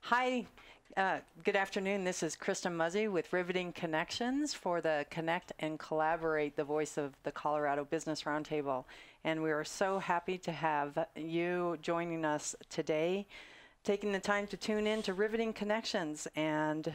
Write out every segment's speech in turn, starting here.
Hi, good afternoon. This is Kristen Muzzy with Riveting Connections for the Connect and Collaborate, the voice of the Colorado Business Roundtable. And we are so happy to have you joining us today, taking the time to tune in to Riveting Connections. And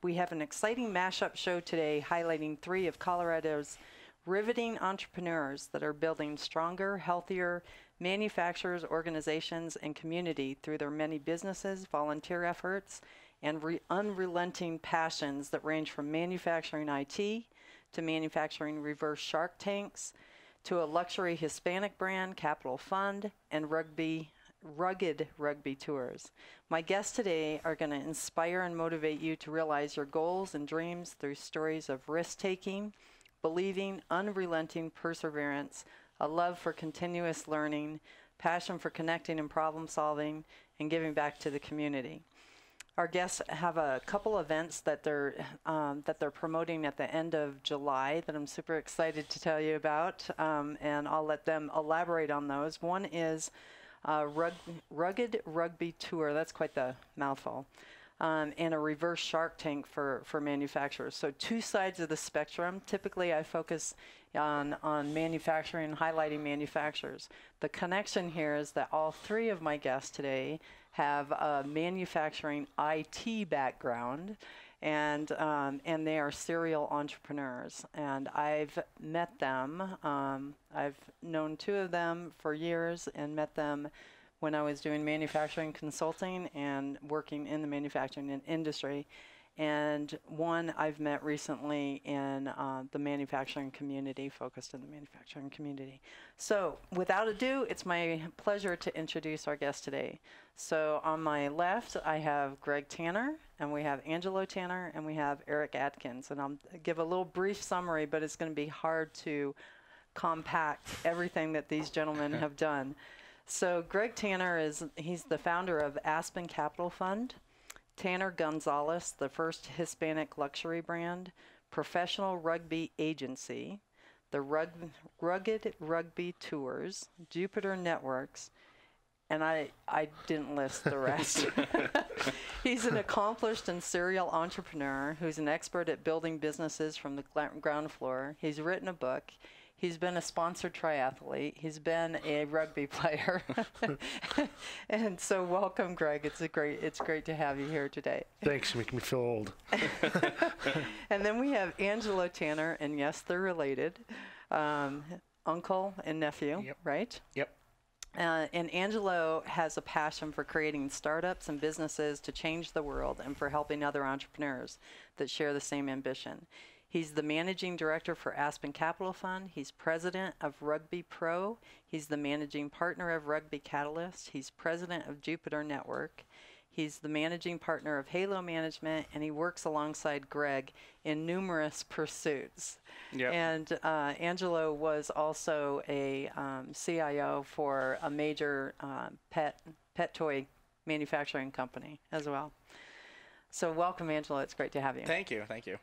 we have an exciting mashup show today highlighting 3 of Colorado's riveting entrepreneurs that are building stronger, healthier manufacturers, organizations, and community through their many businesses, volunteer efforts, and unrelenting passions that range from manufacturing IT to manufacturing reverse shark tanks to a luxury Hispanic brand, Capital Fund, and rugged rugby tours. My guests today are going to inspire and motivate you to realize your goals and dreams through stories of risk-taking, believing, unrelenting perseverance, a love for continuous learning, passion for connecting and problem solving, and giving back to the community. Our guests have a couple events that they're promoting at the end of July that I'm super excited to tell you about, and I'll let them elaborate on those. One is Rugged Rugby Tour. That's quite the mouthful. And a reverse shark tank for manufacturers. So 2 sides of the spectrum. Typically, I focus on manufacturing, highlighting manufacturers. The connection here is that all 3 of my guests today have a manufacturing IT background, and they are serial entrepreneurs. And I've met them. I've known 2 of them for years and met them when I was doing manufacturing consulting and working in the manufacturing industry. And one I've met recently in the manufacturing community, focused in the manufacturing community. So without ado, it's my pleasure to introduce our guest today. So on my left, I have Greg Tanner, and we have Angelo Tanner, and we have Eric Adkins. And I'll give a little brief summary, but it's going to be hard to compact everything that these gentlemen have done. So Greg Tanner he's the founder of Aspen Capital Fund, Tanner Gonzalez, the first Hispanic luxury brand, Professional Rugby Agency, the Rugged Rugby Tours, Jupiter Networks, and I didn't list the rest. He's an accomplished and serial entrepreneur who's an expert at building businesses from the ground floor. He's written a book. He's been a sponsored triathlete. He's been a rugby player. And so welcome, Greg. It's great to have you here today. Thanks. You make me feel old. And then we have Angelo Tanner, and yes, they're related. Uncle and nephew, yep. Right? Yep. And Angelo has a passion for creating startups and businesses to change the world and for helping other entrepreneurs that share the same ambition. He's the managing director for Aspen Capital Fund. He's president of Rugby Pro. He's the managing partner of Rugby Catalyst. He's president of Jupiter Network. He's the managing partner of Halo Management, and he works alongside Greg in numerous pursuits. Yep. And Angelo was also a CIO for a major pet toy manufacturing company as well. So welcome, Angelo. It's great to have you. Thank you. Thank you.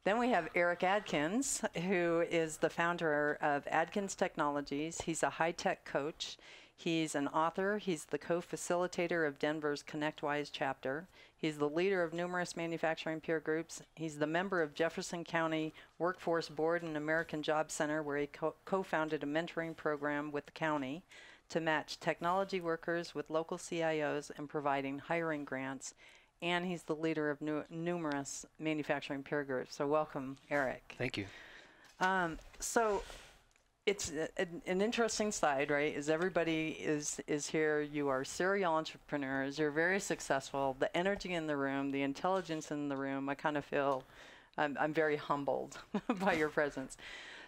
Then we have Eric Adkins, who is the founder of Adkins Technologies. He's a high-tech coach. He's an author. He's the co-facilitator of Denver's ConnectWise chapter. He's the leader of numerous manufacturing peer groups. He's the member of Jefferson County Workforce Board and American Job Center, where he co-founded a mentoring program with the county to match technology workers with local CIOs and providing hiring grants. And he's the leader of numerous manufacturing peer groups. So welcome, Eric. Thank you. So it's an interesting side, right? Is everybody is here. You are serial entrepreneurs. You're very successful. The energy in the room, the intelligence in the room, I kind of feel I'm very humbled by your presence.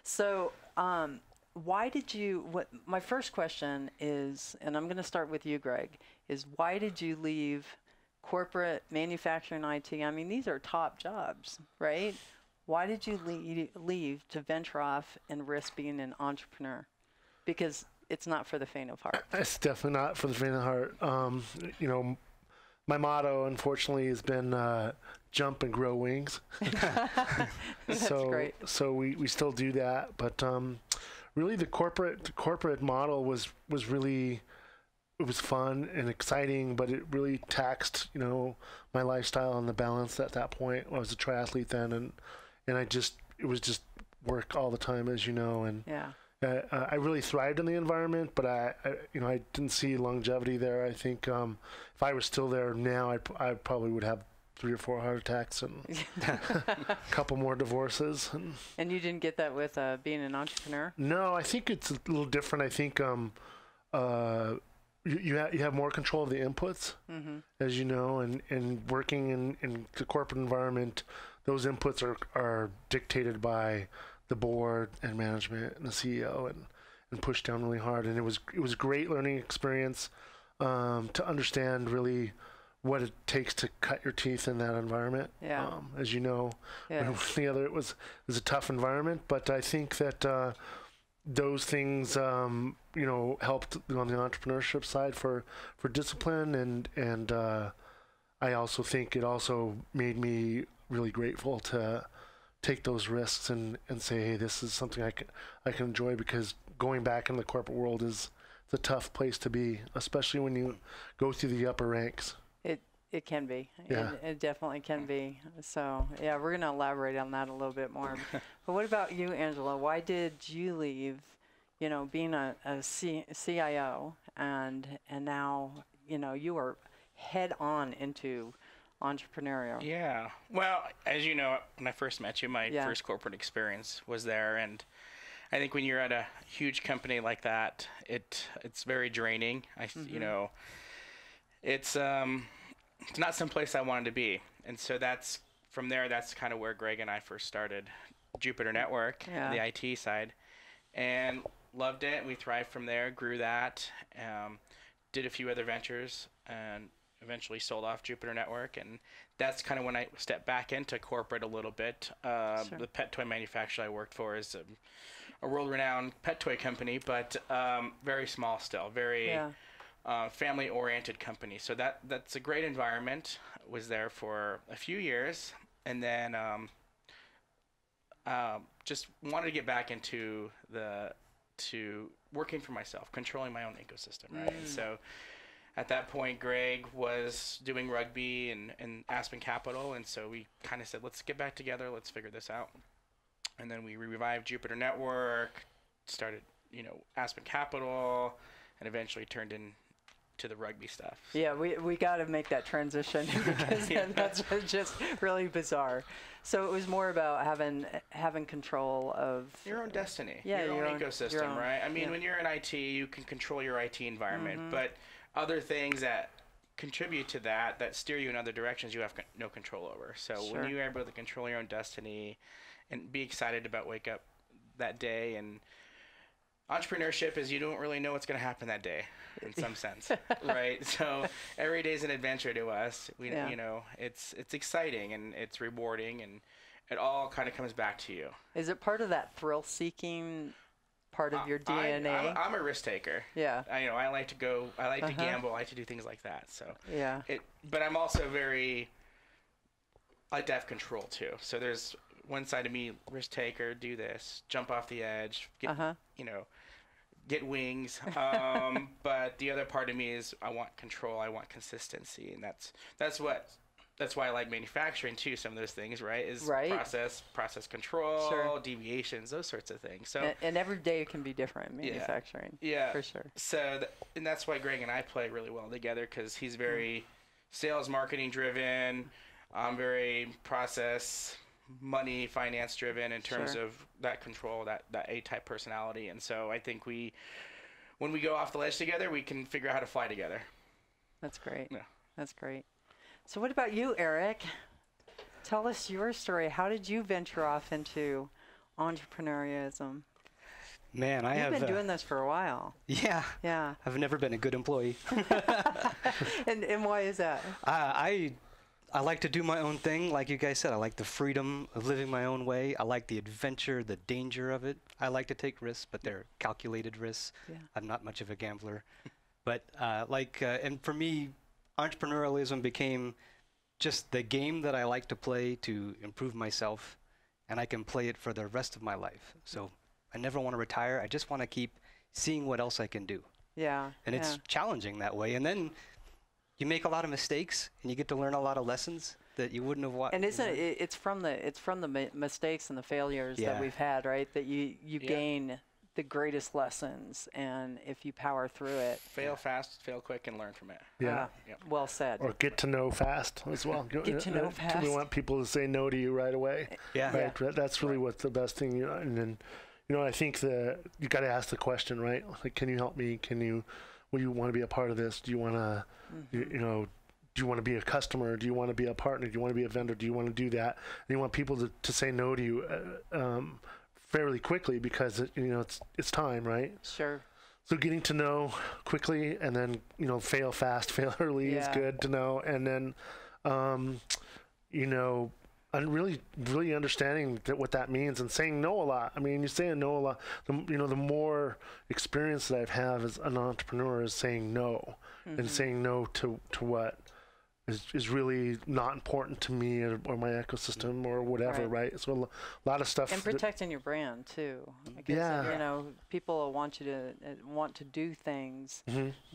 So why did you, my first question is, and I'm going to start with you, Greg, is why did you leave corporate manufacturing IT? I mean, these are top jobs, right? Why did you leave to venture off and risk being an entrepreneur? Because it's not for the faint of heart. It's definitely not for the faint of heart. You know, my motto, unfortunately, has been jump and grow wings. That's great. So we still do that, but really the corporate model was really it was fun and exciting, but it really taxed, my lifestyle and the balance at that point. I was a triathlete then, and it was just work all the time, as you know, and yeah. I really thrived in the environment, but I didn't see longevity there. I think if I was still there now, I probably would have 3 or 4 heart attacks and a couple more divorces. And you didn't get that with being an entrepreneur? No, I think it's a little different. I think you have more control of the inputs, as you know, and working in the corporate environment, those inputs are dictated by the board and management and the CEO and pushed down really hard. And it was a great learning experience to understand really what it takes to cut your teeth in that environment. Yeah. As you know, when together it was a tough environment, but I think that those things helped on the entrepreneurship side for discipline, and I also think it also made me really grateful to take those risks and say, hey, this is something I can enjoy, because going back in the corporate world is a tough place to be, especially when you go through the upper ranks. It can be. Yeah. It definitely can be. So, yeah, we're going to elaborate on that a little bit more. But what about you, Angela? Why did you leave, being a CIO and now, you are head on into entrepreneurial? Yeah. Well, as you know, when I first met you, my first corporate experience was there. And I think when you're at a huge company like that, it's very draining. It's not some place I wanted to be. And so that's kind of where Greg and I first started Jupiter Network, the IT side, and loved it. We thrived from there, grew that, did a few other ventures, and eventually sold off Jupiter Network. And that's kind of when I stepped back into corporate a little bit. The pet toy manufacturer I worked for is a world-renowned pet toy company, but very small still, very family-oriented company. So that's a great environment. Was there for a few years, and then just wanted to get back into working for myself, controlling my own ecosystem, right? And so at that point, Greg was doing rugby and Aspen Capital, and so we kind of said, let's get back together, let's figure this out. And then we revived Jupiter Network, started, Aspen Capital, and eventually turned into the rugby stuff. Yeah, we got to make that transition because that's just really bizarre. So it was more about having control of your own destiny, your own ecosystem, right? I mean, when you're in IT, you can control your IT environment, but other things that contribute to that steer you in other directions, you have no control over. So when you're able to control your own destiny and be excited about wake up that day, and entrepreneurship is you don't really know what's going to happen that day in some sense, right? So every day is an adventure to us. It's exciting and it's rewarding, and it all kind of comes back to you. Is it part of that thrill-seeking part of your DNA? I'm a risk taker. Yeah. I like to gamble. I like to do things like that. So yeah. But I'm also I like to have control too. So there's one side of me, risk taker, do this, jump off the edge, get wings. But the other part of me is I want control. I want consistency, and that's why I like manufacturing too. Some of those things, right? Process control, deviations, those sorts of things. So and every day can be different. Manufacturing, for sure. So and that's why Greg and I play really well together, because he's very sales, marketing driven. I'm very process, money, finance driven in terms of that control, that A-type personality. And so I think when we go off the ledge together, we can figure out how to fly together. That's great. Yeah. That's great. So what about you, Eric? Tell us your story. How did you venture off into entrepreneurialism? Man, You've been doing this for a while. Yeah. Yeah. I've never been a good employee. And why is that? I like to do my own thing. Like you guys said, I like the freedom of living my own way. I like the adventure, the danger of it. I like to take risks, but they're calculated risks. Yeah. I'm not much of a gambler. But and for me, entrepreneurialism became just the game that I like to play to improve myself, and I can play it for the rest of my life. So I never want to retire. I just want to keep seeing what else I can do. Yeah. And it's challenging that way. And then you make a lot of mistakes, and you get to learn a lot of lessons that you wouldn't have watched. And isn't it, it's from the mistakes and the failures that we've had, right? That you gain the greatest lessons, and if you power through it, fail fast, fail quick, and learn from it. Yeah. Well said. Or get to know fast as well. Get to know fast. We want people to say no to you right away. Yeah. Right. Yeah. That's really what the best thing. And then, I think you got to ask the question, right? Like, can you help me? Will you want to be a part of this? Do you want to, do you want to be a customer? Do you want to be a partner? Do you want to be a vendor? Do you want to do that? And you want people to say no to you fairly quickly, because it's time, right? Sure. So getting to know quickly, and then fail fast, fail early is good to know, and then and really understanding what that means, and saying no a lot. I mean, you say no a lot. The more experience that I've had as an entrepreneur is saying no, and saying no to what is really not important to me or my ecosystem or whatever, right? So a lot of stuff. And protecting your brand too. Because, people want to do things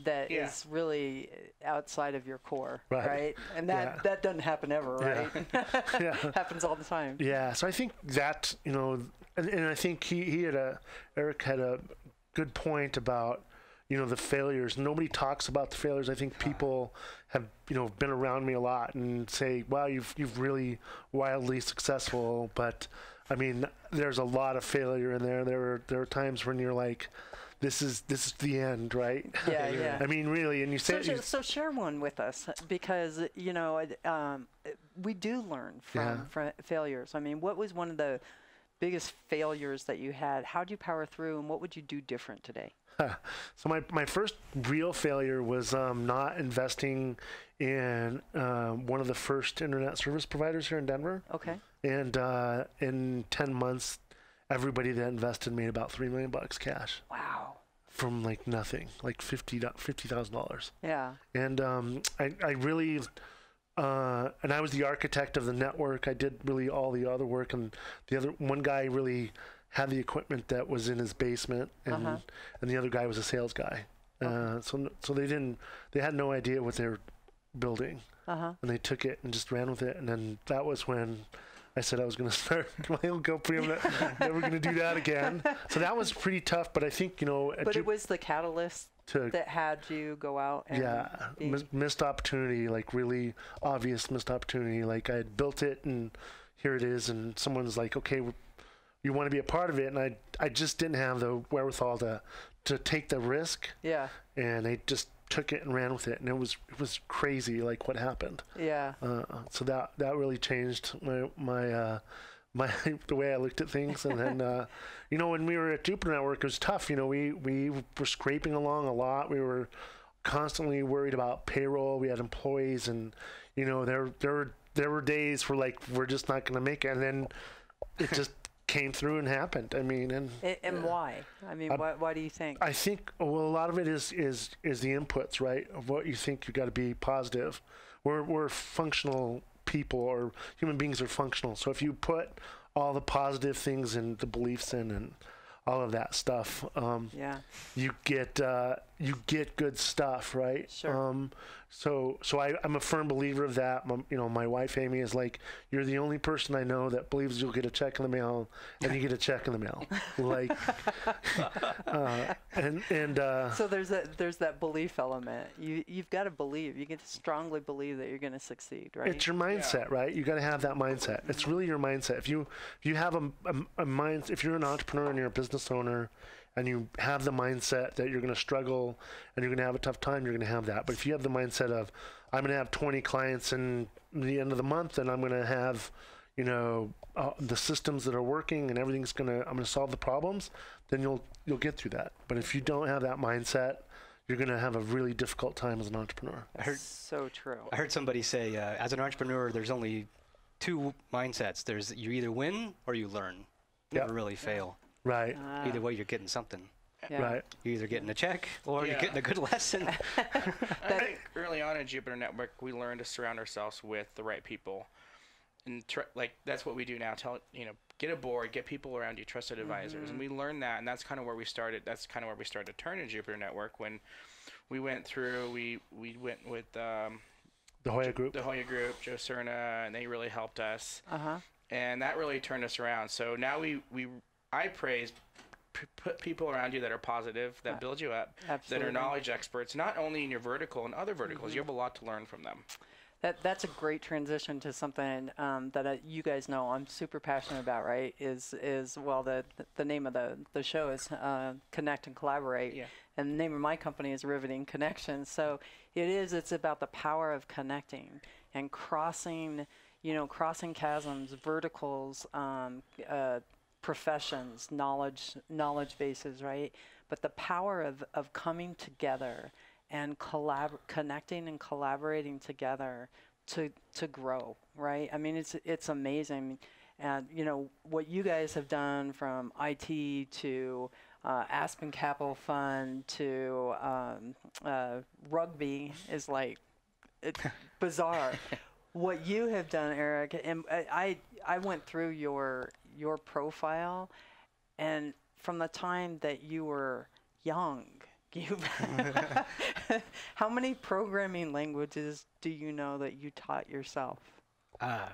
that is really outside of your core, right? And that doesn't happen ever, right? Happens all the time. Yeah. So I think that, and I think Eric had a good point about, the failures. Nobody talks about the failures. I think people have, been around me a lot and say, wow, you've really wildly successful. But I mean, there's a lot of failure in there. There are times when you're like, this is the end, right? Yeah. I mean, really. And you say, so share one with us, because, we do learn from failures. I mean, what was one of the biggest failures that you had? How did you power through, and what would you do different today? So my first real failure was not investing in one of the first internet service providers here in Denver. Okay. And in 10 months, everybody that invested made about $3 million cash. Wow. From like nothing, like $50,000. Yeah. And I really, and I was the architect of the network. I did really all the other work, and one guy really had the equipment that was in his basement, and the other guy was a sales guy. So they had no idea what they were building, and they took it and just ran with it. And then that was when I said I was going to start my own company. I'm never going to do that again. So that was pretty tough. But I think But it was the catalyst that had you go out and missed opportunity, like really obvious missed opportunity. Like I had built it and here it is, and someone's like, okay, you want to be a part of it, and I just didn't have the wherewithal to take the risk. Yeah. And I just took it and ran with it, and it was crazy, like what happened. Yeah. So that really changed my the way I looked at things, and then when we were at Jupiter Network, it was tough. We were scraping along a lot. We were constantly worried about payroll. We had employees, and there were days where like we're just not going to make it, and then it just came through and happened. I mean, and why? I mean, why do you think? I think a lot of it is the inputs, right? Of what you think you got to be positive. We're functional people, or human beings are functional. So if you put all the positive things and the beliefs in and all of that stuff, you get good stuff, right? Sure. So I'm a firm believer of that. My wife Amy is like, you're the only person I know that believes you'll get a check in the mail, and you get a check in the mail. Like, so there's that belief element. You've got to believe. You get to strongly believe that you're going to succeed, right? It's your mindset, right? You got to have that mindset. It's really your mindset. If you have a mind, if you're an entrepreneur and you're a business owner, and you have the mindset that you're going to struggle and you're going to have a tough time, you're going to have that. But if you have the mindset of, I'm going to have 20 clients in the end of the month, and I'm going to have, the systems that are working and I'm going to solve the problems, then you'll get through that. But if you don't have that mindset, you're going to have a really difficult time as an entrepreneur. So true. I heard somebody say, as an entrepreneur, there's only two mindsets. There's you either win or you learn. You never really fail. Right. Either way, you're getting something. Yeah. Right. You're either getting a check or you're getting a good lesson. I think early on in Jupiter Network, we learned to surround ourselves with the right people. and like that's what we do now. Get a board, get people around you, trusted advisors, and we learned that, and that's kind of where we started. That's kind of where we started to turn in Jupiter Network when we went through. We went with the Hoya Group, Joe Cerna, and they really helped us, and that really turned us around. So now I praise. Put people around you that are positive, that build you up, that are knowledge experts, not only in your vertical and other verticals. You have a lot to learn from them. That's a great transition to something that you guys know I'm super passionate about, right? Is well, the name of the show is Connect and Collaborate, and the name of my company is Riveting Connections. So it's about the power of connecting and crossing chasms, verticals, professions, knowledge bases, right? But the power of coming together and connecting and collaborating together to grow, right? I mean, it's amazing. And what you guys have done, from IT to Aspen Capital Fund to rugby, is like, it's bizarre. What you have done, Eric, and I went through your profile, and from the time that you were young, how many programming languages do you know that you taught yourself? I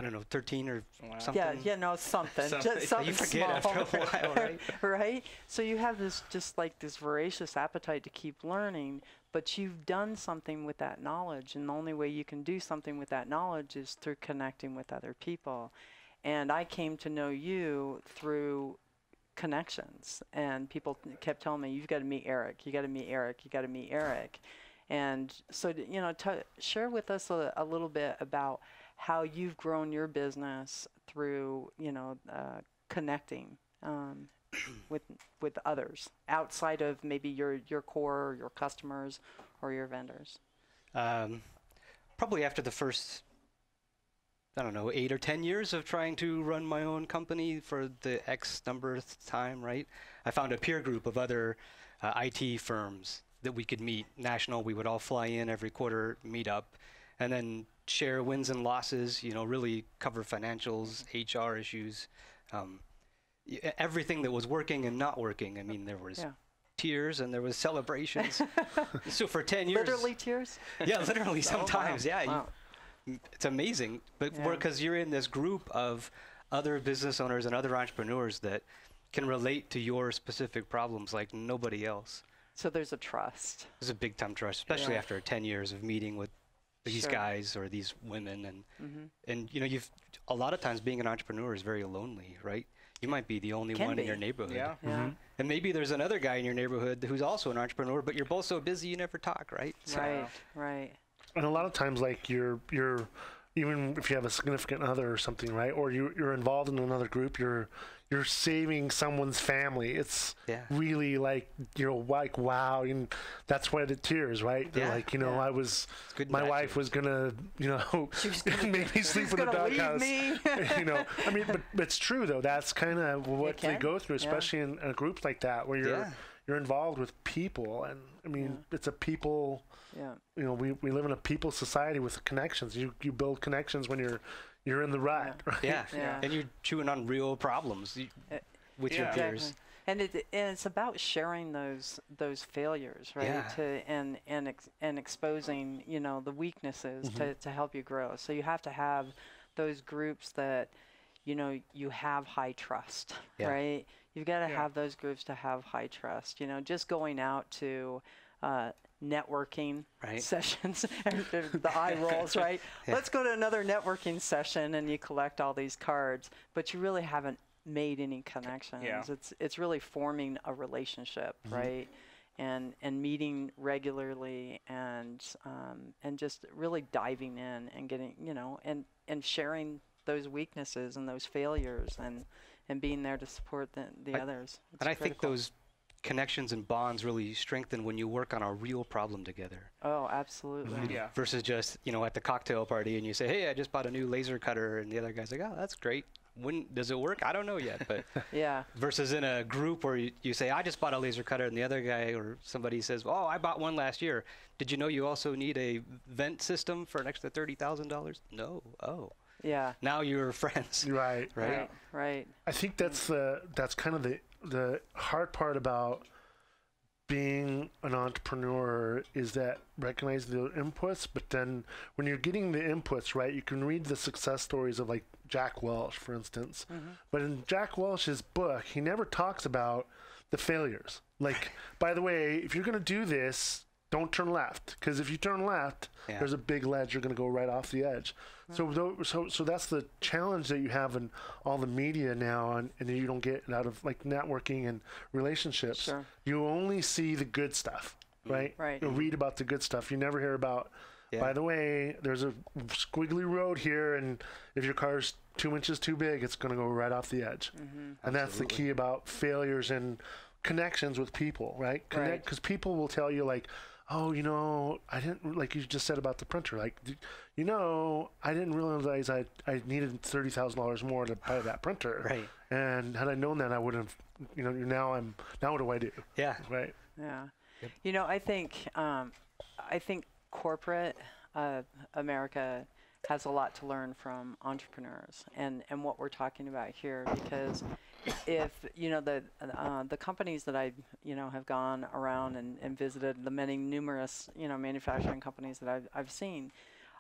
don't know, 13 or something. Something. Just something you forget small. after a while, right? Right? So you have this voracious appetite to keep learning, but you've done something with that knowledge, and the only way you can do something with that knowledge is through connecting with other people. And I came to know you through connections, and people kept telling me, you've got to meet Eric, you got to meet Eric, you got to meet Eric. And so, share with us a little bit about how you've grown your business through, connecting with others outside of maybe your core, or your customers, or your vendors. Probably after the first, 8 or 10 years of trying to run my own company for the X number of time, right? I found a peer group of other IT firms that we could meet, national. We would all fly in every quarter, meet up, and then share wins and losses, really cover financials, HR issues, everything that was working and not working. I mean, there was tears and there was celebrations. So for 10 years. Literally tears? Yeah, literally sometimes, Wow. It's amazing, but because you're in this group of other business owners and other entrepreneurs that can relate to your specific problems like nobody else. So there's a trust. There's a big time trust, especially after 10 years of meeting with these guys or these women, and you've a lot of times being an entrepreneur is very lonely, right? You might be the only one in your neighborhood. Yeah. And maybe there's another guy in your neighborhood who's also an entrepreneur, but you're both so busy you never talk, right? So right. And a lot of times, like you're even if you have a significant other or something, right, or you're involved in another group, you're saving someone's family. It's really like, like, wow, and that's why the tears, right? They're like, I was, my wife was gonna, make me sleep in the doghouse. I mean, but it's true though. That's kind of what they go through, especially in a group like that where you're involved with people, and I mean, it's a people. Yeah. We live in a people society with connections. You build connections when you're in the rut, right? Yeah. And you're chewing on real problems with your peers. And it's about sharing those failures, right? And exposing the weaknesses to help you grow. So you have to have those groups that you have high trust, right? You've got to have those groups to have high trust. Just going out to networking sessions, the eye rolls, right? Let's go to another networking session, and you collect all these cards, but you really haven't made any connections. It's really forming a relationship, right? And meeting regularly, and just really diving in and getting and sharing those weaknesses and those failures, and being there to support the others. It's and I critical. think those connections and bonds really strengthen when you work on a real problem together. Oh, absolutely. Versus just, at the cocktail party and you say, hey, I just bought a new laser cutter, and the other guy's like, oh, that's great. When does it work? I don't know yet. But versus in a group where you say, I just bought a laser cutter, and the other guy or somebody says, oh, I bought one last year. Did you know you also need a vent system for an extra $30,000? No. Oh. Now you're friends. Right. Right. I think that's kind of the hard part about being an entrepreneur is that recognize the inputs, but then when you're getting the inputs right, you can read the success stories of like Jack Welch, for instance. But in Jack Welch's book, he never talks about the failures. Like, by the way, if you're going to do this, don't turn left, because if you turn left, there's a big ledge. You're going to go right off the edge. So that's the challenge that you have in all the media now, and you don't get out of like networking and relationships. Sure. You only see the good stuff, right? Right. You read about the good stuff. You never hear about, by the way, there's a squiggly road here, and if your car's 2 inches too big, it's going to go right off the edge. And that's the key about failures and connections with people, right? Because people will tell you like, oh, you know, I didn't, like you just said about the printer, like, you know, I didn't realize I needed $30,000 more to buy that printer. Right. And had I known that, I would have, you know, now what do I do? Yeah. Right. Yeah. Yep. You know, I think corporate America has a lot to learn from entrepreneurs and what we're talking about here, because if you know the companies that I have gone around and visited, the many numerous manufacturing companies that I've seen,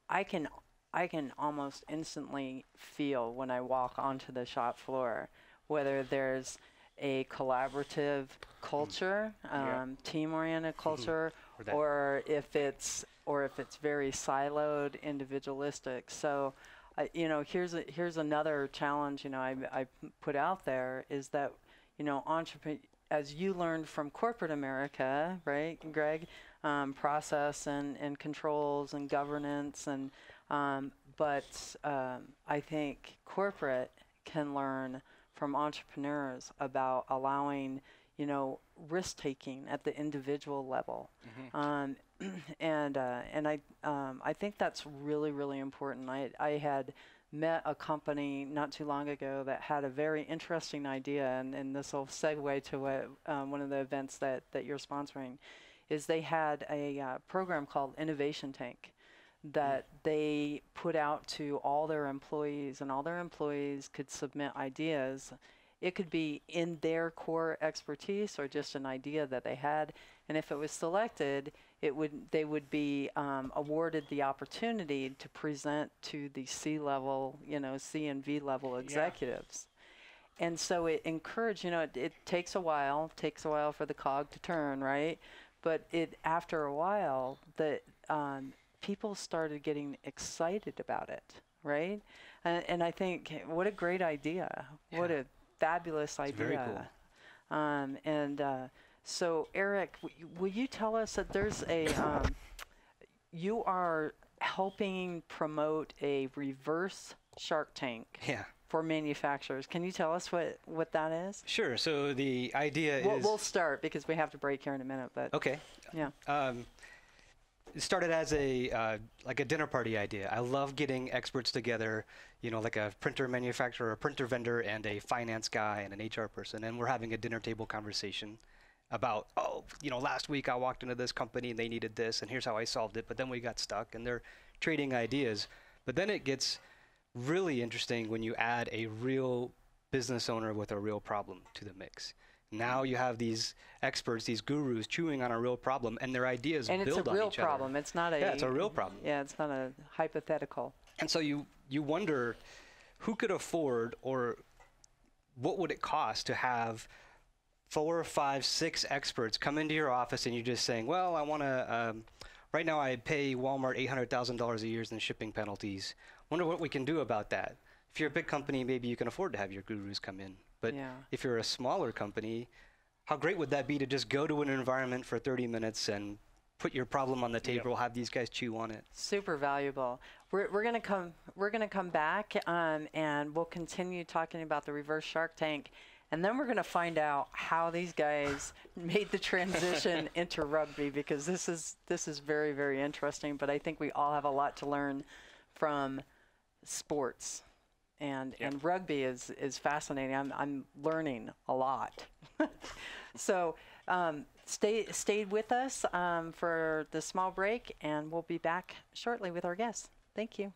I can almost instantly feel when I walk onto the shop floor whether there's a collaborative culture, team-oriented culture, or if it's very siloed, individualistic. So, here's another challenge. I put out there is that as you learned from corporate America, right, Greg, process and controls and governance but I think corporate can learn from entrepreneurs about allowing, risk-taking at the individual level. And I think that's really, really important. I had met a company not too long ago that had a very interesting idea, and this will segue to what one of the events that you're sponsoring, is they had a program called Innovation Tank that they put out to all their employees, and all their employees could submit ideas. It could be in their core expertise or just an idea that they had, and if it was selected, they would be awarded the opportunity to present to the C-level, C and V level executives. And so it encouraged, it takes a while for the cog to turn, right? But after a while, people started getting excited about it, right? And I think, what a great idea. Yeah. What a fabulous idea. Very cool. So Eric, will you tell us that there's you are helping promote a reverse Shark Tank for manufacturers. Can you tell us what that is? Sure. So the idea is... We'll start because we have to break here in a minute, but... Okay. Yeah. It started as like a dinner party idea. I love getting experts together, like a printer manufacturer, a printer vendor, and a finance guy and an HR person, and we're having a dinner table conversation about, last week I walked into this company and they needed this, and here's how I solved it, but then we got stuck, and they're trading ideas. But then it gets really interesting when you add a real business owner with a real problem to the mix. Now you have these experts, these gurus chewing on a real problem, and their ideas build on each other. And it's a real problem. It's not a... Yeah, it's a real problem. Yeah, it's not a hypothetical. And so you wonder who could afford, or what would it cost to have 4, 5, 6 experts come into your office, and you're just saying, well, I want to... right now I pay Walmart $800,000 a year in shipping penalties. Wonder what we can do about that. If you're a big company, maybe you can afford to have your gurus come in. But if you're a smaller company, how great would that be to just go to an environment for 30 minutes and put your problem on the table, have these guys chew on it? Super valuable. We're gonna come back and we'll continue talking about the reverse Shark Tank, and then we're gonna find out how these guys made the transition into rugby, because this is very, very interesting. But I think we all have a lot to learn from sports. And rugby is fascinating. I'm learning a lot. So stay with us for the small break, and we'll be back shortly with our guests. Thank you.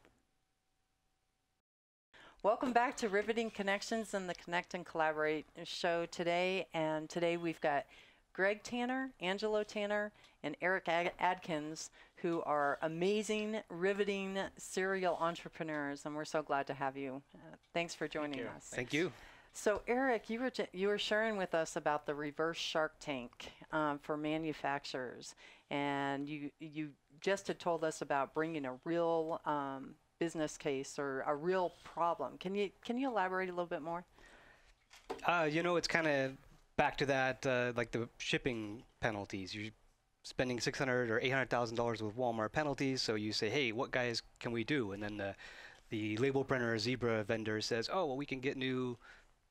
Welcome back to Riveting Connections and the Connect and Collaborate show today. And today we've got Greg Tanner, Angelo Tanner, and Eric Adkins, who are amazing, riveting serial entrepreneurs. And we're so glad to have you. Thanks for joining us. Thank you. So Eric, you were sharing with us about the reverse Shark Tank for manufacturers. And you just had told us about bringing a real business case or a real problem. Can you elaborate a little bit more? It's kind of back to that, like the shipping penalties. You're spending $600,000 or $800,000 with Walmart penalties, so you say, hey, what guys can we do? And then the label printer or Zebra vendor says, oh, well, we can get new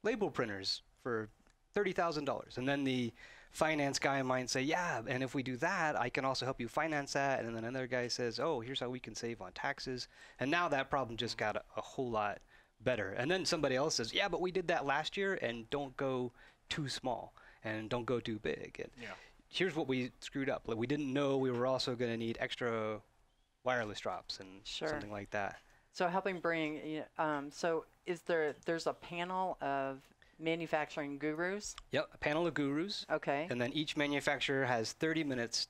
label printers for $30,000. And then the finance guy might say, yeah, and if we do that, I can also help you finance that. And then another guy says, oh, here's how we can save on taxes. And now that problem just got a whole lot better. And then somebody else says, yeah, but we did that last year, and don't go too small and don't go too big. And here's what we screwed up. Like, we didn't know we were also going to need extra wireless drops and something like that. So helping bring, so there's a panel of manufacturing gurus? Yep, a panel of gurus. Okay. And then each manufacturer has 30 minutes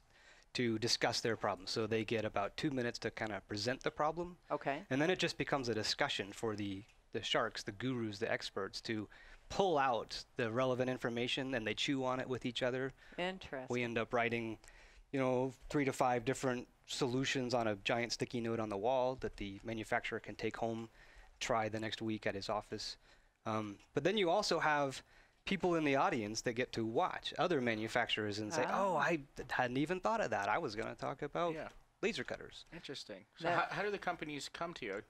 to discuss their problem. So they get about 2 minutes to kind of present the problem. Okay. And then it just becomes a discussion for the sharks, the gurus, the experts, to pull out the relevant information, and they chew on it with each other. Interesting. We end up writing, 3 to 5 different solutions on a giant sticky note on the wall that the manufacturer can take home, try the next week at his office. But then you also have people in the audience that get to watch other manufacturers and say, oh, I hadn't even thought of that. I was going to talk about laser cutters. Interesting. So how do the companies come to you?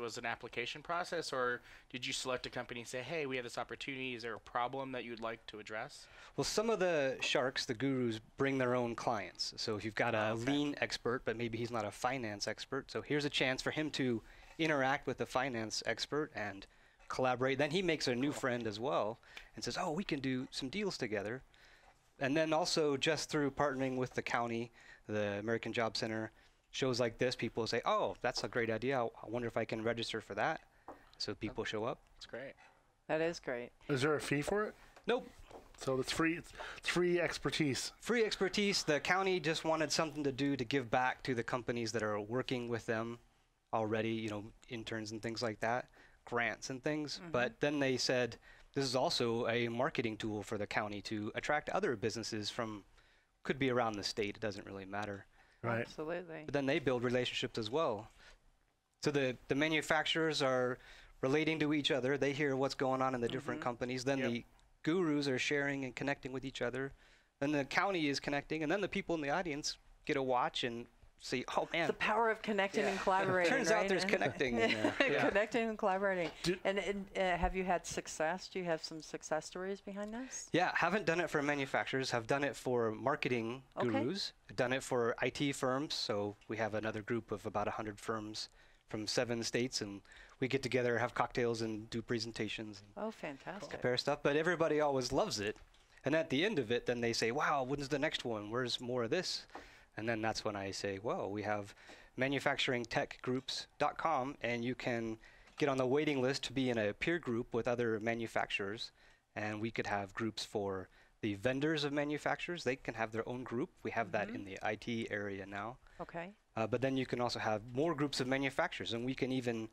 Was it an application process, or did you select a company and say, hey, we have this opportunity. Is there a problem that you'd like to address? Well, some of the sharks, the gurus, bring their own clients. So if you've got a lean expert, but maybe he's not a finance expert, so here's a chance for him to interact with the finance expert and collaborate. Then he makes a new friend as well and says, oh, we can do some deals together. And then also, just through partnering with the county, the American Job Center, shows like this, people say, oh, that's a great idea. I wonder if I can register for that. So people show up. That's great. That is great. Is there a fee for it? Nope. So it's free. It's free expertise. Free expertise. The county just wanted something to do to give back to the companies that are working with them already, interns and things like that, grants and things. But then they said, this is also a marketing tool for the county to attract other businesses from, could be around the state, it doesn't really matter. Right. Absolutely. But then they build relationships as well. So the manufacturers are relating to each other. They hear what's going on in the different companies. Then the gurus are sharing and connecting with each other. Then the county is connecting. And then the people in the audience get to watch and see, oh man. The power of connecting and collaborating. Turns out there's connecting. Connecting and collaborating. And have you had success? Do you have some success stories behind this? Yeah, haven't done it for manufacturers. Have done it for marketing gurus. Done it for IT firms. So we have another group of about 100 firms from 7 states, and we get together, have cocktails, and do presentations. Oh, fantastic. Compare stuff. But everybody always loves it. And at the end of it, then they say, wow, when's the next one? Where's more of this? And then that's when I say, well, we have manufacturingtechgroups.com, and you can get on the waiting list to be in a peer group with other manufacturers. And we could have groups for the vendors of manufacturers. They can have their own group. We have that in the IT area now. Okay. But then you can also have more groups of manufacturers, and we can even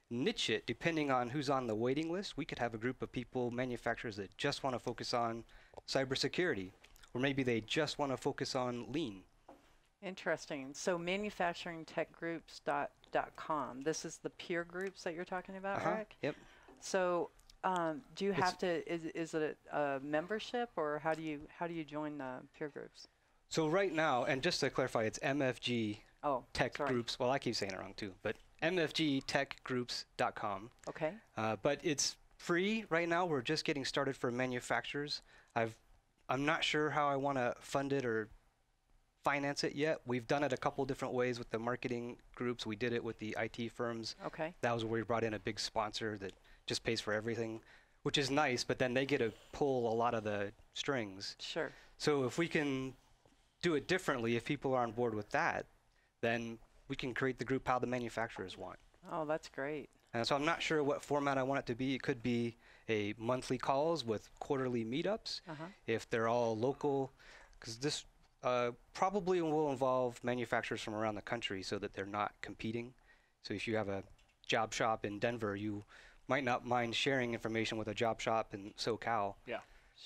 niche it depending on who's on the waiting list. We could have a group of people, manufacturers, that just want to focus on cybersecurity, or maybe they just want to focus on lean. Interesting. So manufacturingtechgroups.com. This is the peer groups that you're talking about, Eric? Yep. So do you have to, is it a membership, or how do you join the peer groups? So right now, and just to clarify, it's MFG Tech sorry. Groups. Well, I keep saying it wrong too, but mfgtechgroups.com. Okay. But it's free right now. We're just getting started for manufacturers. I'm not sure how I want to fund it or finance it yet. We've done it a couple different ways with the marketing groups. We did it with the IT firms. Okay. That was where we brought in a big sponsor that just pays for everything, which is nice, but then they get to pull a lot of the strings. Sure. So if we can do it differently, if people are on board with that, then we can create the group how the manufacturers want. Oh, that's great. And so I'm not sure what format I want it to be. It could be a monthly calls with quarterly meetups, if they're all local, because this probably will involve manufacturers from around the country so that they're not competing. So if you have a job shop in Denver, you might not mind sharing information with a job shop in SoCal. Yeah.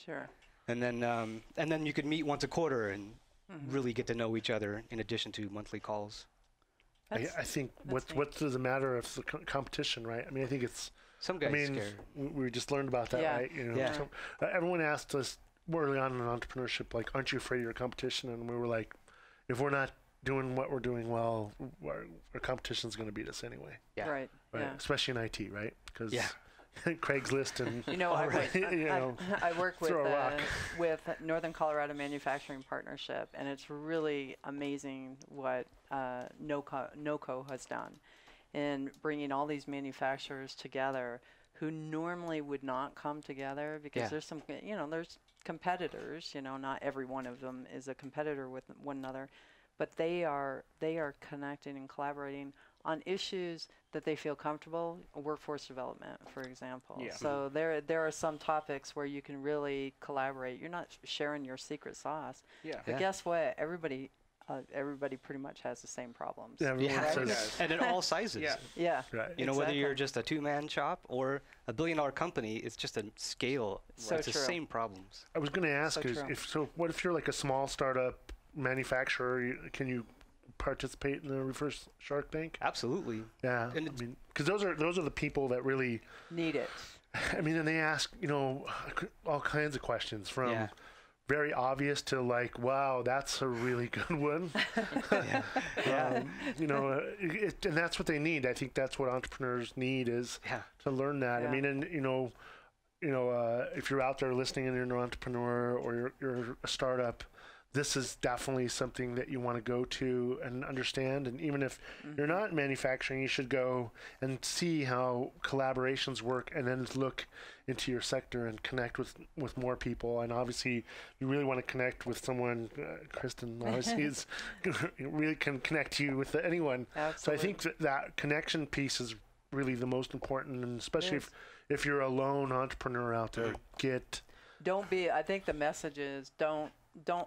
Sure. And then you could meet once a quarter and really get to know each other in addition to monthly calls. I think what does it matter if the competition, right? I mean, I think it's some guys scared. We just learned about that, right? You know, so, everyone asked us early on in entrepreneurship, like, aren't you afraid of your competition? And we were like, if we're not doing what we're doing well, our competition's going to beat us anyway. Yeah. Right. Yeah. Especially in IT, right? Because Craigslist and I work with Northern Colorado Manufacturing Partnership, and it's really amazing what NOCO has done in bringing all these manufacturers together who normally would not come together because there's some there's competitors. Not every one of them is a competitor with one another, but they are connecting and collaborating on issues that they feel comfortable. Workforce development, for example. Yeah. So there are some topics where you can really collaborate. You're not sharing your secret sauce. Yeah. But guess what? Everybody pretty much has the same problems. Yeah, and in all sizes. Yeah. Right. Whether you're just a two-man shop or a billion-dollar company, it's just a scale. So it's the same problems. I was going to ask what if you're like a small startup manufacturer? Can you participate in the reverse Shark Tank? Absolutely. Yeah. And I mean, because those are the people that really need it. I mean, and they ask all kinds of questions from very obvious to like, wow, that's a really good one. And that's what they need. I think that's what entrepreneurs need is to learn that. Yeah. I mean, and if you're out there listening and you're an entrepreneur or you're a startup, this is definitely something that you want to go to and understand. And even if you're not in manufacturing, you should go and see how collaborations work and then look into your sector and connect with more people. And obviously, you really want to connect with someone, Kristen, obviously, really can connect you with anyone. Absolutely. So I think that connection piece is really the most important, and especially if you're a lone entrepreneur out there, I think the message is don't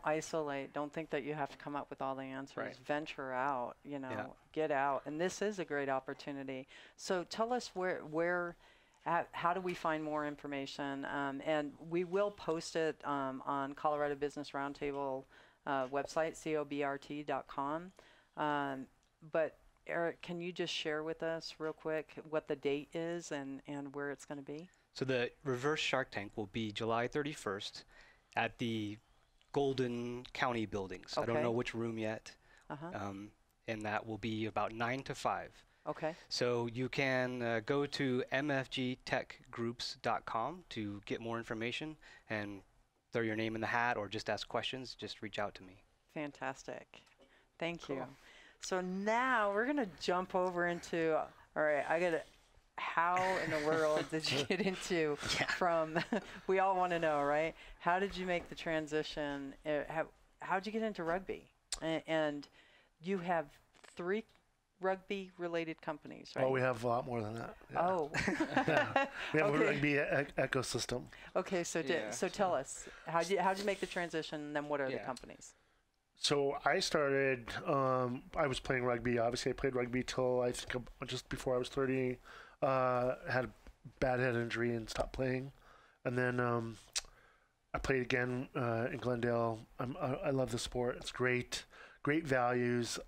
isolate. Don't think that you have to come up with all the answers. Right. Venture out, get out. And this is a great opportunity. So tell us how do we find more information? And we will post it on Colorado Business Roundtable website, cobrt.com. But Eric, can you just share with us real quick what the date is and where it's going to be? So the reverse Shark Tank will be July 31st at the Golden County buildings. Okay. I don't know which room yet. And that will be about 9 to 5. Okay. So you can go to mfgtechgroups.com to get more information and throw your name in the hat or just ask questions. Just reach out to me. Fantastic. Thank you. So now we're going to jump over into, all right, how in the world did you get into from, we all want to know, right? How did you make the transition? How did you get into rugby? And you have 3 rugby-related companies, right? Oh, we have a lot more than that. Yeah. Oh. We have a rugby ecosystem. Okay, so tell us, how did you make the transition, and then what are the companies? So I started, I was playing rugby. Obviously, I played rugby till I think just before I was 30. Had a bad head injury and stopped playing, and then I played again in Glendale. I love the sport. It's great values.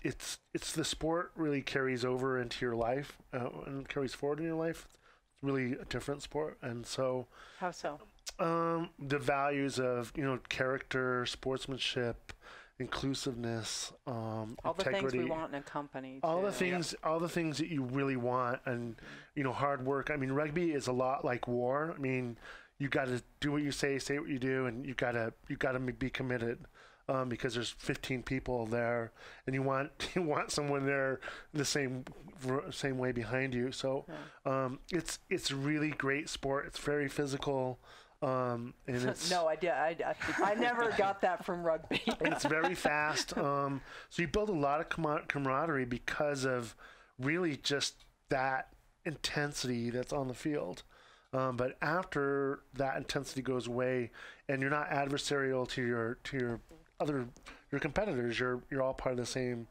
It's the sport really carries over into your life and carries forward in your life. It's really a different sport, and so. How so? The values of character, sportsmanship, inclusiveness, all integrity, the things we want in a company. All the things that you really want, and hard work. I mean, rugby is a lot like war. I mean, you got to do what you say what you do, and you got to be committed, because there's 15 people there, and you want someone there the same way behind you. So, it's a really great sport. It's very physical. And it's no idea. I never got that from rugby. And it's very fast. So you build a lot of camaraderie because of really just that intensity that's on the field. But after that intensity goes away, and you're not adversarial to your competitors, you're all part of the same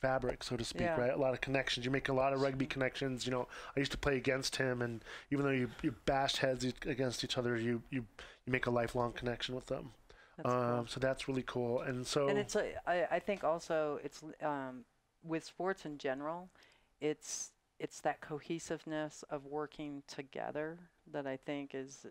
fabric, so to speak, right? A lot of connections. You make a lot of rugby connections. I used to play against him, and even though you bashed heads against each other, you make a lifelong connection with them. Cool. So that's really cool. And it's I think also it's with sports in general, it's that cohesiveness of working together that I think is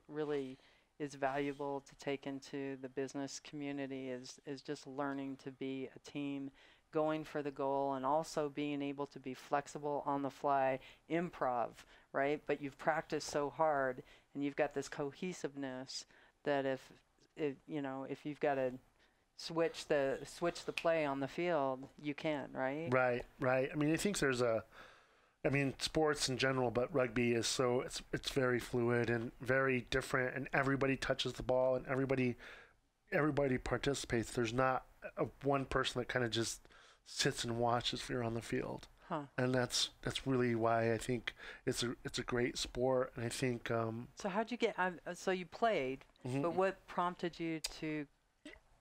valuable to take into the business community, is just learning to be a team, going for the goal, and also being able to be flexible on the fly, improv, right? But you've practiced so hard and you've got this cohesiveness that if you've got to switch the play on the field, you can, right? Right. I mean, I think sports in general, but rugby is it's very fluid and very different, and everybody touches the ball and everybody participates. There's not one person that kind of just sits and watches if you're on the field. And that's really why I think it's a great sport. And I think so how'd you get so you played, but what prompted you to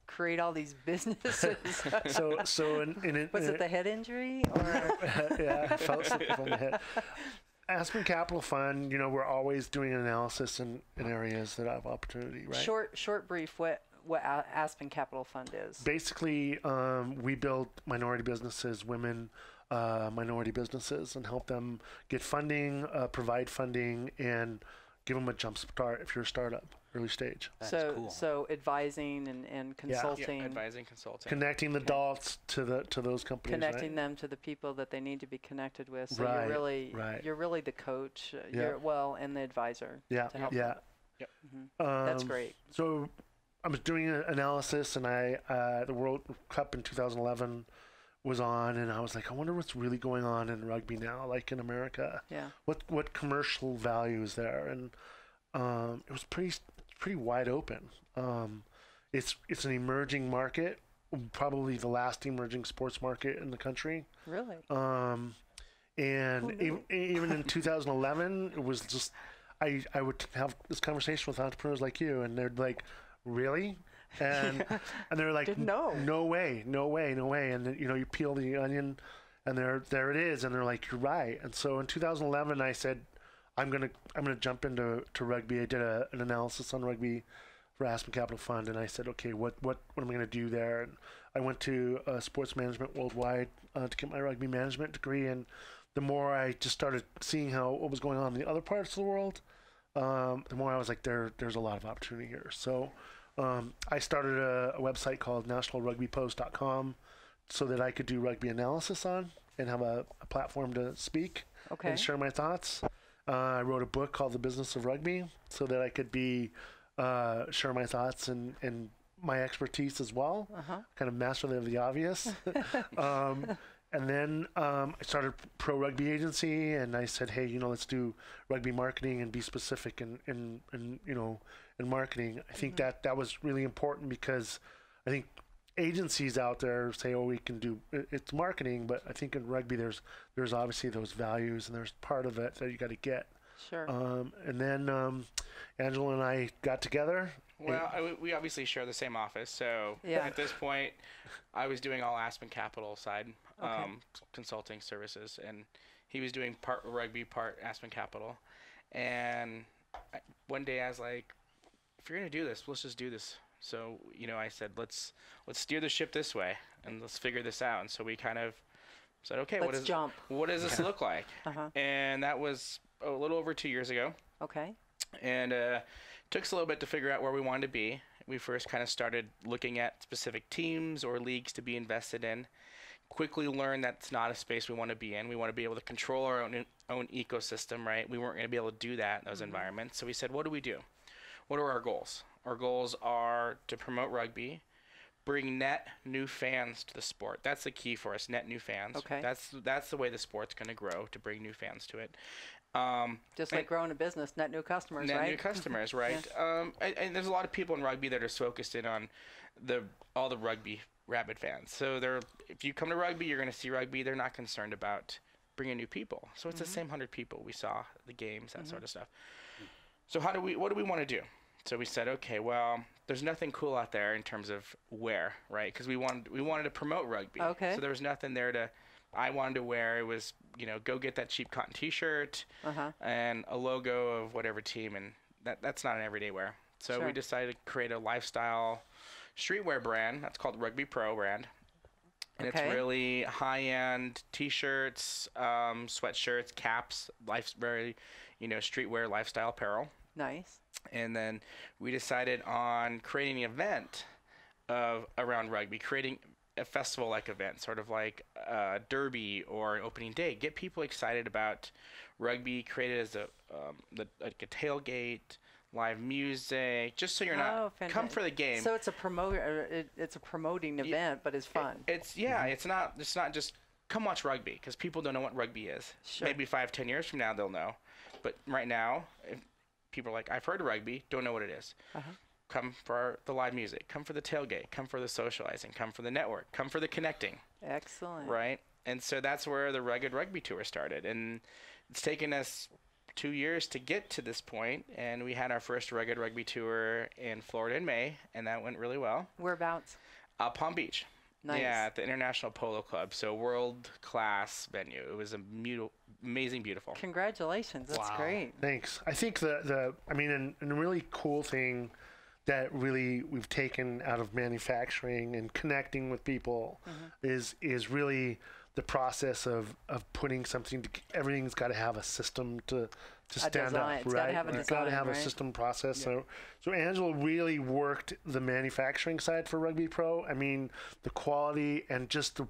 create all these businesses? so was it the head injury, or yeah, I felt something on the head. Aspen Capital Fund, we're always doing an analysis in areas that have opportunity, right? Short brief, what Aspen Capital Fund is. Basically, we build minority businesses, women minority businesses, and help them get funding, provide funding, and give them a jump start if you're a startup, early stage. That's cool. So advising and consulting. Yeah, advising, consulting. Connecting the adults to those companies. Connecting them to the people that they need to be connected with. So Right. you're really the coach, and the advisor. Yeah. To help Yeah. Them. That's great. So I was doing an analysis, and the World Cup in 2011 was on, and I was like, I wonder what's really going on in rugby now, like in America. Yeah. What commercial value is there? And it was pretty wide open. It's an emerging market, probably the last emerging sports market in the country. Really? And even in 2011, it was just I would have this conversation with entrepreneurs like you, and they're like, really? And they're like, no way. And then, you peel the onion, and there it is. And they're like, you're right. And so in 2011, I said, I'm gonna jump into rugby. I did an analysis on rugby for Aspen Capital Fund, and I said, okay, what am I gonna do there? And I went to Sports Management Worldwide to get my rugby management degree. And the more I just started seeing what was going on in the other parts of the world, the more I was like, there's a lot of opportunity here. So I started a website called nationalrugbypost.com so that I could do rugby analysis on and have a platform to speak and share my thoughts. I wrote a book called The Business of Rugby so that I could share my thoughts and my expertise as well, kind of master of the obvious. And then I started Pro Rugby Agency, and I said, hey, let's do rugby marketing and be specific in marketing. I think that was really important, because I think agencies out there say, we can do it's marketing, but I think in rugby there's obviously those values, and there's part of it that you got to get. Sure. And then Angelo and I got together. Well, we obviously share the same office, so at this point, I was doing all Aspen Capital side, consulting services, and he was doing part rugby, part Aspen Capital. And one day I was like, if you're gonna do this, let's just do this. So I said, let's steer the ship this way, and let's figure this out. And so we kind of said, okay, what does this look like? And that was a little over 2 years ago. Okay. And took us a little bit to figure out where we wanted to be. We first kind of started looking at specific teams or leagues to be invested in. Quickly learned that's not a space we want to be in. We want to be able to control our own ecosystem, right? We weren't going to be able to do that in those environments. So we said, what do we do? What are our goals? Our goals are to promote rugby, bring net new fans to the sport. That's the key for us, net new fans. Okay. That's the way the sport's going to grow, to bring new fans to it. Just like growing a business, net new customers, right? Net new customers, right? And there's a lot of people in rugby that are focused in on all the rugby rabid fans. So if you come to rugby, you're going to see rugby. They're not concerned about bring in new people. So it's the same 100 people we saw at the games, that sort of stuff. So what do we want to do? So we said, okay, well, there's nothing cool out there in terms of wear, right? Because we wanted to promote rugby. Okay. So there was nothing there I wanted to wear. It was, go get that cheap cotton T-shirt and a logo of whatever team, and that's not an everyday wear. So we decided to create a lifestyle streetwear brand. That's called Rugby Pro brand. And it's really high-end T-shirts, sweatshirts, caps, very, streetwear lifestyle apparel. Nice. And then we decided on creating an event around rugby, creating a festival-like event, sort of like a derby or an opening day. Get people excited about rugby, create it as a tailgate, live music, just so you're not come for the game. So it's a promoting event, but it's fun. It's not just come watch rugby, because people don't know what rugby is. Sure. Maybe 5-10 years from now they'll know, but right now, if people are like, I've heard of rugby, don't know what it is. Come for the live music, come for the tailgate, come for the socializing, come for the network, come for the connecting. Excellent. Right, and so that's where the Rugged Rugby Tour started, and it's taken us 2 years to get to this point, and we had our first Rugged Rugby Tour in Florida in May, and that went really well. Whereabouts? Palm Beach. Nice. Yeah, at the International Polo Club. So world-class venue. It was amazing, beautiful. Congratulations. That's great. Thanks. I think and a really cool thing that really we've taken out of manufacturing and connecting with people is really the process of putting something everything's got to have a system to stand up, right? It's got to have a system process. Yeah. So Angelo really worked the manufacturing side for Rugby Pro. I mean, the quality and just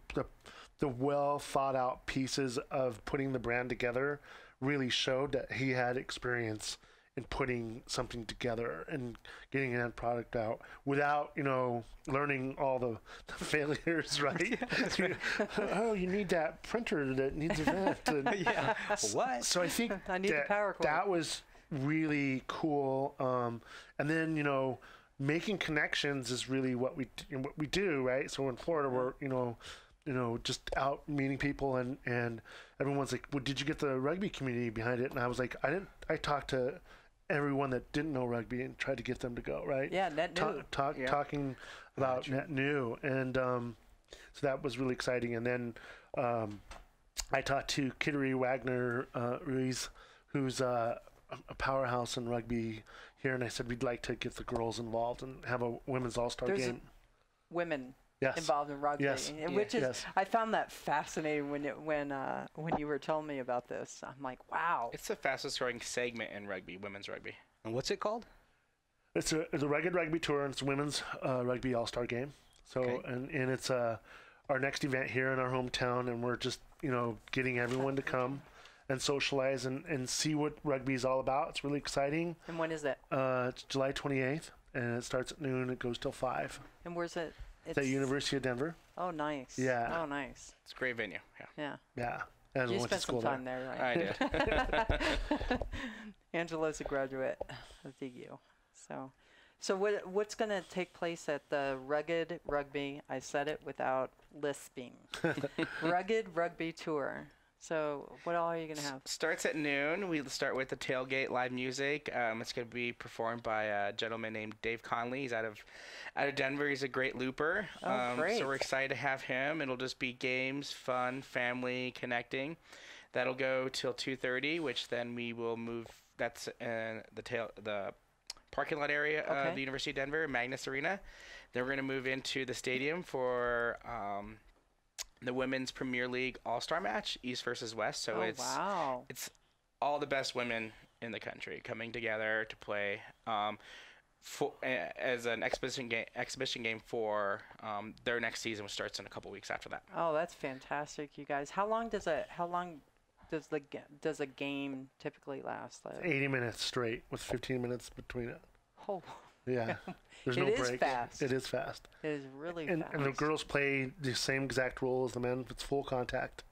the well thought out pieces of putting the brand together really showed that he had experience in putting something together and getting an end product out without, learning all the failures, right? Oh, you need that printer that needs a vent. What? So I think I need the power cord. That was really cool. And then, making connections is really what we do, right? So in Florida, we're, just out meeting people and everyone's like, well, did you get the rugby community behind it? And I was like, I talked to everyone that didn't know rugby and tried to get them to go, right? Yeah, net new. Talking about net new. And so that was really exciting. And then I talked to Kittery Wagner Ruiz, who's a powerhouse in rugby here. And I said, we'd like to get the girls involved and have a women's all-star game. Women. Involved in rugby, which is I found that fascinating when you were telling me about this. I'm like, wow. It's the fastest growing segment in rugby, women's rugby. And what's it called? It's the Rugged Rugby Tour, and it's a women's rugby all-star game. So and it's our next event here in our hometown, and we're just getting everyone to come and socialize and see what rugby is all about. It's really exciting. And when is it? It's July 28th, and it starts at noon. It goes till 5. And where's it? It's at University of Denver. Oh, nice. Yeah. Oh, nice. It's a great venue. Yeah. And you spent some time there, right? I did. Angelo's a graduate of DU. So what's going to take place at the Rugged Rugby? I said it without lisping. Rugged Rugby Tour. So what all are you going to have? Starts at noon. We start with the tailgate live music. It's going to be performed by a gentleman named Dave Conley. He's out of Denver. He's a great looper. Great. So we're excited to have him. It'll just be games, fun, family, connecting. That'll go till 2:30, which then we will move. That's the parking lot area of the University of Denver, Magnus Arena. Then we're going to move into the stadium for the Women's Premier League All-Star match, East versus West. So it's all the best women in the country coming together to play as an exhibition game for their next season, which starts in a couple weeks after that. Oh, that's fantastic, you guys. How long does a game typically last? 80 minutes straight with 15 minutes between it. Oh. Yeah. There's no break. Fast. It is fast. It is really fast. And the girls play the same exact role as the men. It's full contact.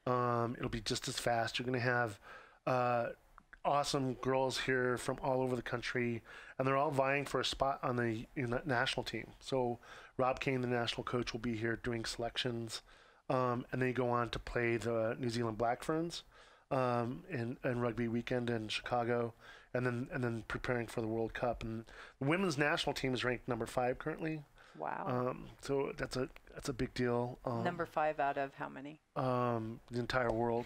It'll be just as fast. You're going to have awesome girls here from all over the country, and they're all vying for a spot on the national team. So Rob Kane, the national coach, will be here doing selections. and they go on to play the New Zealand Black Ferns in rugby weekend in Chicago, and then preparing for the World Cup. And the women's national team is ranked number 5 currently. Wow. So that's a big deal. Number 5 out of how many? The entire world.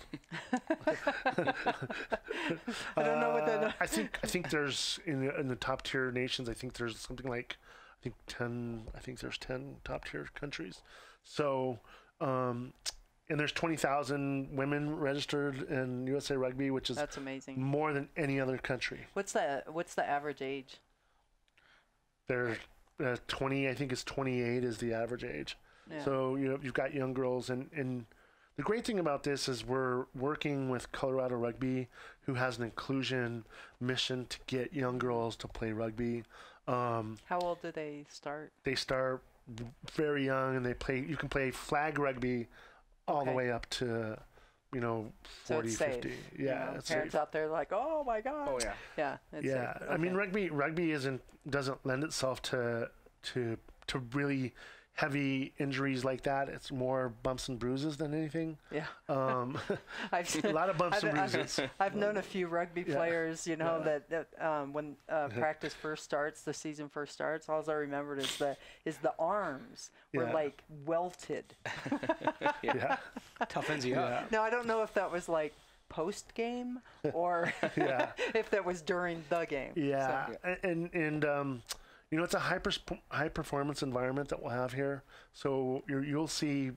I don't know what that. I think there's in the top tier nations. I think there's something like 10. I think there's 10 top tier countries. So, and there's 20,000 women registered in USA Rugby, which is that's amazing. More than any other country. What's the average age? They're 20. I think it's 28 is the average age. Yeah. So you've got young girls, and the great thing about this is we're working with Colorado Rugby, who has an inclusion mission to get young girls to play rugby. How old do they start? They start very young, and you can play flag rugby all the way up to 40, so 50. Yeah, it's parents safe out there like, oh my god. Oh yeah. Yeah. It's yeah. safe. Okay. I mean, rugby doesn't lend itself to really heavy injuries like that. It's more bumps and bruises than anything. Yeah. I've a lot of bumps and bruises. I've known a few rugby players, that when practice first starts, the season first starts, all I remembered is the arms were like welted. Yeah. Toughens you up. Now I don't know if that was like post game or if that was during the game. Yeah. So, and it's a high performance environment that we'll have here. So you'll see,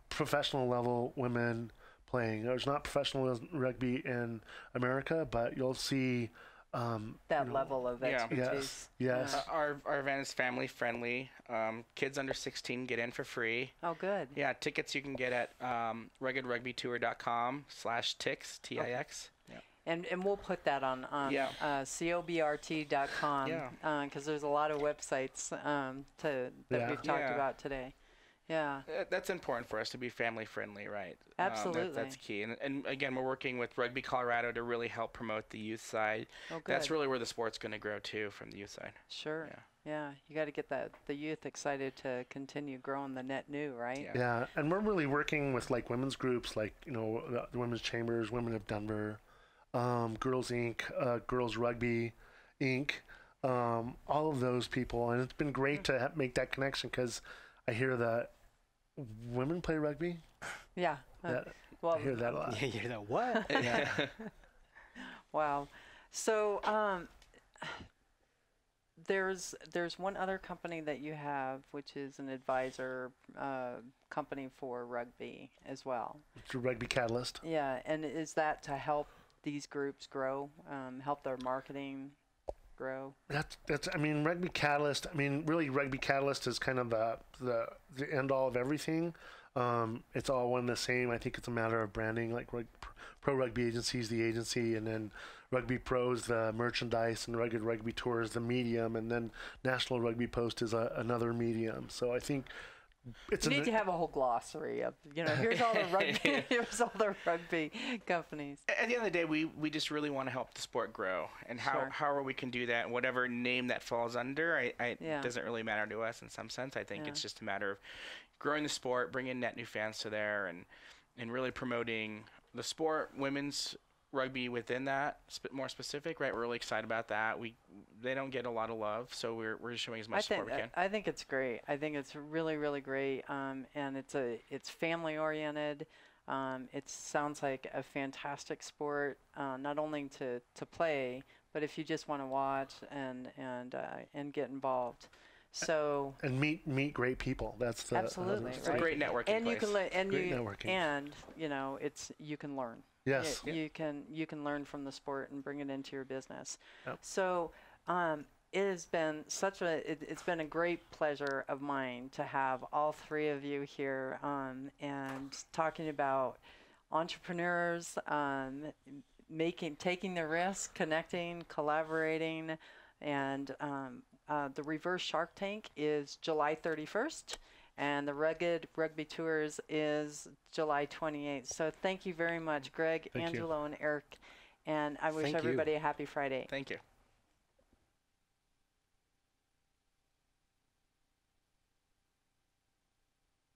professional level women playing. There's not professional rugby in America, but you'll see that level of expertise. Yes. Our event is family friendly. Kids under 16 get in for free. Oh, good. Yeah, tickets you can get at ruggedrugbytour.com/tix, TIX. Okay. And we'll put that on cobrt.com because there's a lot of websites that we've talked about today. Yeah. That's important for us to be family friendly, right? Absolutely. That's key. And again, we're working with Rugby Colorado to really help promote the youth side. Oh, good. That's really where the sport's going to grow too, from the youth side. Sure. Yeah. You got to get the youth excited to continue growing the net new, right? Yeah. And we're really working with like women's groups, like the Women's Chambers, Women of Denver, Girls Inc., Girls Rugby Inc., all of those people. And it's been great to make that connection because I hear that women play rugby. Yeah. I hear that a lot. Yeah, you hear that what? Yeah. Wow. So there's one other company that you have, which is an advisor company for rugby as well. It's a Rugby Catalyst. Yeah. And is that to help these groups grow, help their marketing grow? Rugby Catalyst. Really, Rugby Catalyst is kind of the end all of everything. It's all one and the same. I think it's a matter of branding. Like Pro Rugby Agency is the agency, and then Rugby Pros the merchandise, and Rugged Rugby Tour is the medium, and then National Rugby Post is another medium. So I think. You need to have a whole glossary of, here's all the rugby, here's all the rugby companies. At the end of the day, we just really want to help the sport grow, and however we can do that, whatever name that falls under, it doesn't really matter to us in some sense. I think it's just a matter of growing the sport, bringing net new fans to there, and really promoting the sport, women's rugby within that, more specific, right? We're really excited about that. They don't get a lot of love, so we're just showing as much support we can. I think it's great. I think it's really, really great, and it's family oriented. It sounds like a fantastic sport, not only to play, but if you just want to watch and get involved. So and meet great people. That's the absolutely it's a great networking and place. You can learn. Yes. You can learn from the sport and bring it into your business. Yep. So it has been it's been a great pleasure of mine to have all three of you here and talking about entrepreneurs, taking the risk, connecting, collaborating, and the Reverse Shark Tank is July 31st. And the Rugged Rugby Tours is July 28th. So thank you very much, Greg, Angelo, and Eric. And I wish everybody a happy Friday. Thank you.